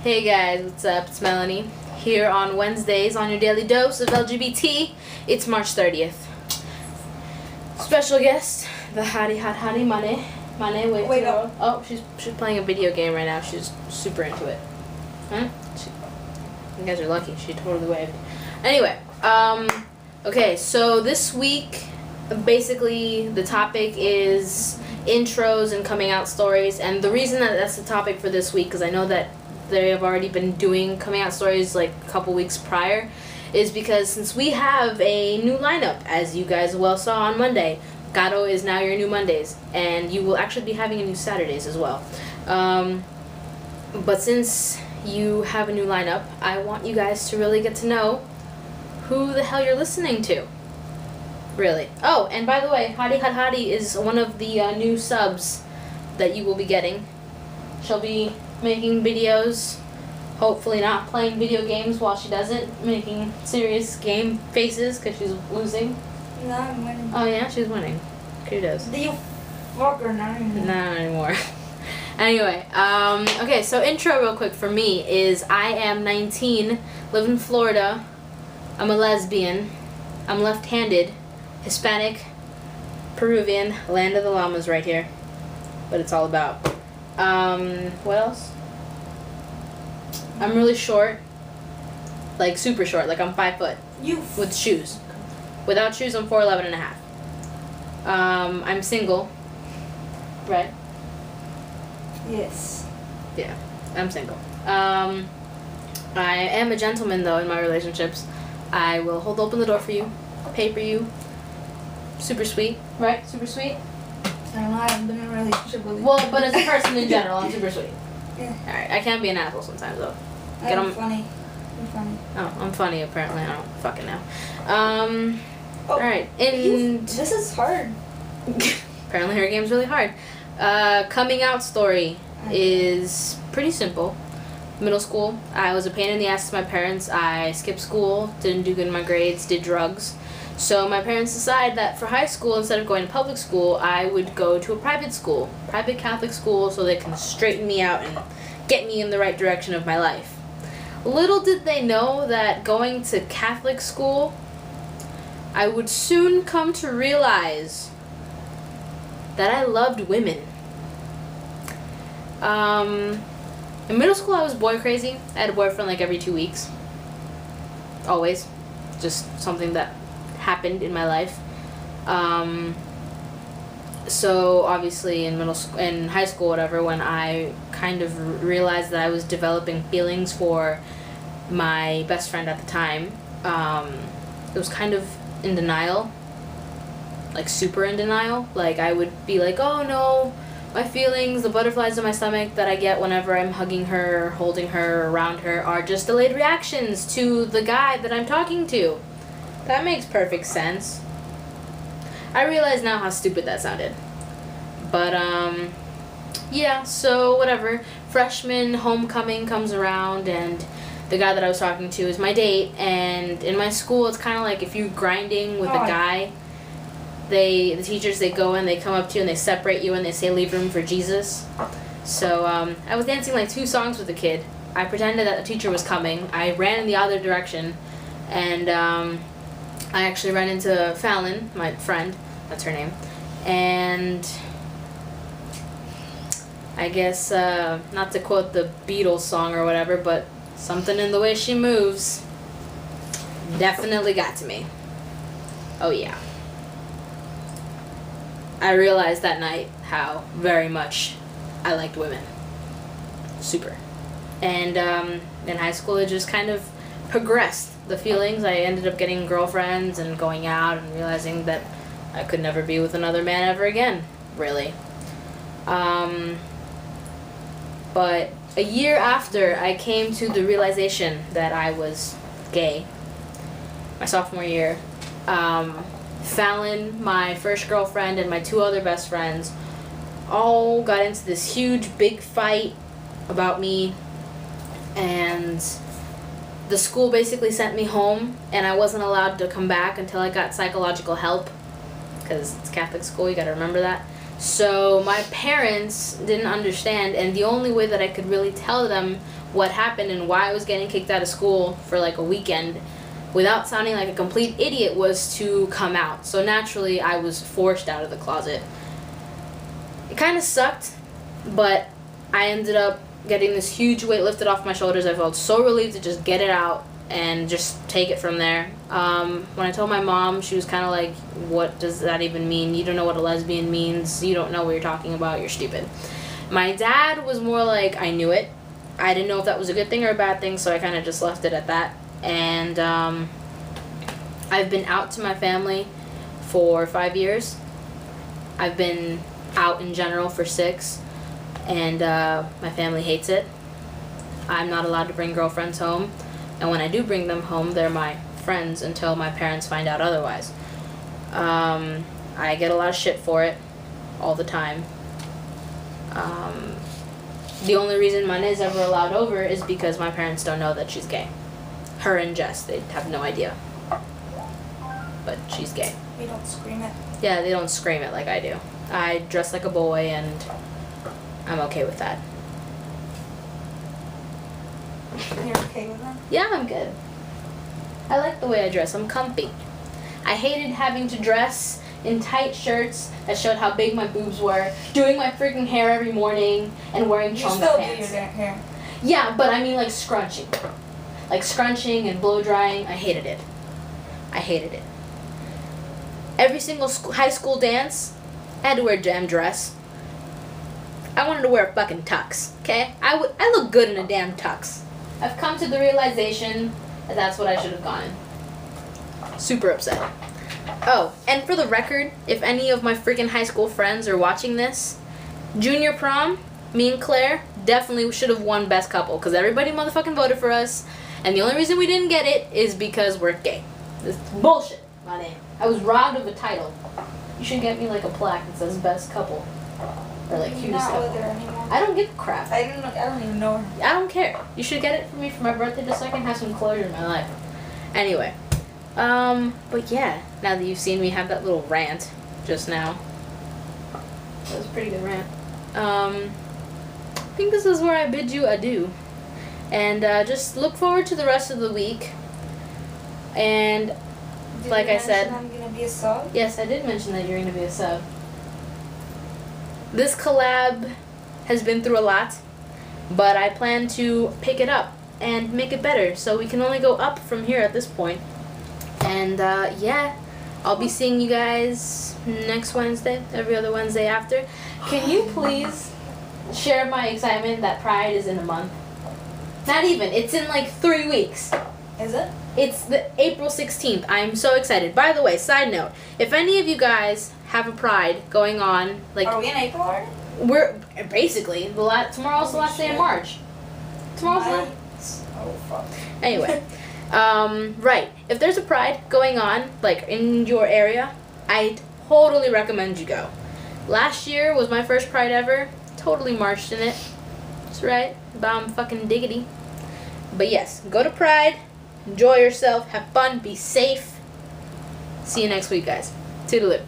Hey guys, what's up? It's Melanie here on Wednesdays on your daily dose of LGBT. It's March 30th. Special guest, the hottie Mane. Wait, no. Oh, she's playing a video game right now. She's super into it. Huh? You guys are lucky. She totally waved. Anyway, okay, so this week, basically the topic is intros and coming out stories, and the reason that that's the topic for this week, because I know that they have already been doing coming out stories like a couple weeks prior, is because since we have a new lineup, as you guys well saw on Monday, Gato is now your new Mondays, and you will actually be having a new Saturdays as well. But since you have a new lineup, I want you guys to really get to know who the hell you're listening to. Really. Oh, and by the way, Hottie is one of the new subs that you will be getting. She'll be making videos, hopefully not playing video games while she does it, making serious game faces because she's losing. No, I'm winning. Oh yeah, she's winning. Kudos. Do you fuck or not anymore? Not anymore. Anyway, okay, so intro real quick for me is I am 19, live in Florida, I'm a lesbian, I'm left-handed, Hispanic, Peruvian, land of the llamas right here, what it's all about. What else? I'm really short, like super short, like I'm 5 foot, with shoes. Without shoes, I'm 4'11" and a half. I'm single, right? Yes. Yeah, I'm single. I am a gentleman though in my relationships. I will hold open the door for you, pay for you. Super sweet, right? Super sweet. I don't know, I haven't been in a relationship with you. Well, but as a person in general, I'm super sweet. Yeah. Alright, I can be an asshole sometimes though. I'm funny. I'm funny. Oh, I'm funny apparently. I don't fucking know. Alright, This is hard. apparently her game's really hard. Coming out story is pretty simple. Middle school, I was a pain in the ass to my parents. I skipped school, didn't do good in my grades, did drugs. So my parents decided that for high school, instead of going to public school, I would go to a private school, private Catholic school, so they can straighten me out and get me in the right direction of my life. Little did they know that going to Catholic school, I would soon come to realize that I loved women. In middle school, I was boy crazy. I had a boyfriend like every 2 weeks. Always. Just something that happened in my life. So obviously in in high school, whatever, when I kind of realized that I was developing feelings for my best friend at the time, it was kind of in denial. Like super in denial. Like I would be like, oh no, my feelings, the butterflies in my stomach that I get whenever I'm hugging her, holding her, around her are just delayed reactions to the guy that I'm talking to. That makes perfect sense. I realize now how stupid that sounded. But yeah, so whatever. Freshman homecoming comes around and the guy that I was talking to is my date, and in my school it's kind of like if you're grinding with a guy, the teachers, they go in, they come up to you and they separate you and they say leave room for Jesus. So I was dancing like 2 songs with a kid. I pretended that the teacher was coming. I ran in the other direction, and I actually ran into Fallon, my friend, that's her name, and I guess, not to quote the Beatles song or whatever, but something in the way she moves definitely got to me. Oh yeah. I realized that night how very much I liked women. Super. And in high school it just kind of progressed. The feelings, I ended up getting girlfriends and going out and realizing that I could never be with another man ever again, really. But a year after I came to the realization that I was gay, my sophomore year, Fallon, my first girlfriend, and my 2 other best friends all got into this huge big fight about me, and the school basically sent me home, and I wasn't allowed to come back until I got psychological help, because it's Catholic school, you gotta remember that. So my parents didn't understand, and the only way that I could really tell them what happened and why I was getting kicked out of school for like a weekend without sounding like a complete idiot was to come out. So naturally, I was forced out of the closet. It kind of sucked, but I ended up getting this huge weight lifted off my shoulders. I felt so relieved to just get it out and just take it from there. When I told my mom, she was kind of like, what does that even mean? You don't know what a lesbian means. You don't know what you're talking about. You're stupid. My dad was more like, I knew it. I didn't know if that was a good thing or a bad thing, so I kind of just left it at that. And I've been out to my family for 5 years. I've been out in general for 6, and my family hates it. I'm not allowed to bring girlfriends home, and when I do bring them home, they're my friends until my parents find out otherwise. I get a lot of shit for it all the time. The only reason Mana is ever allowed over is because my parents don't know that she's gay. Her and Jess, they have no idea. But she's gay. We don't scream it. Yeah, they don't scream it like I do. I dress like a boy, and I'm okay with that. You're okay with that? Yeah, I'm good. I like the way I dress. I'm comfy. I hated having to dress in tight shirts that showed how big my boobs were, doing my freaking hair every morning, and wearing chonga still pants. do your hair. Yeah, but I mean like scrunching. Like scrunching and blow drying. I hated it. I hated it. Every single high school dance, I had to wear a damn dress. I wanted to wear a fucking tux, okay? I look good in a damn tux. I've come to the realization that that's what I should have gone in. Super upset. Oh, and for the record, if any of my freaking high school friends are watching this, junior prom, me and Claire definitely should have won best couple because everybody motherfucking voted for us, and the only reason we didn't get it is because we're gay. This bullshit, my name. I was robbed of a title. You should get me like a plaque that says best couple. Or like cutest Not couple. with her anymore. I don't give a crap. I don't even know her. I don't care. You should get it for me for my birthday just so I can have some closure in my life. Anyway. But yeah, now that you've seen me have that little rant just now. That was a pretty good rant. I think this is where I bid you adieu. And just look forward to the rest of the week. And Did like you I said, mention I'm gonna be a sub? yes, I did mention that you're going to be a sub. This collab has been through a lot, but I plan to pick it up and make it better, so we can only go up from here at this point. And yeah, I'll be seeing you guys next Wednesday, every other Wednesday after. Can you please share my excitement that Pride is in a month? Not even, it's in like 3 weeks. Is it? It's the April 16th. I'm so excited. By the way, side note, if any of you guys have a Pride going on, like Are we in April already? we're basically tomorrow's the last day of March. Tomorrow's the last. Oh fuck. Anyway, right. If there's a Pride going on, like in your area, I totally recommend you go. Last year was my first Pride ever. Totally marched in it. That's right. Bomb fucking diggity. But yes, go to Pride. Enjoy yourself. Have fun. Be safe. See you next week, guys. Toodaloo.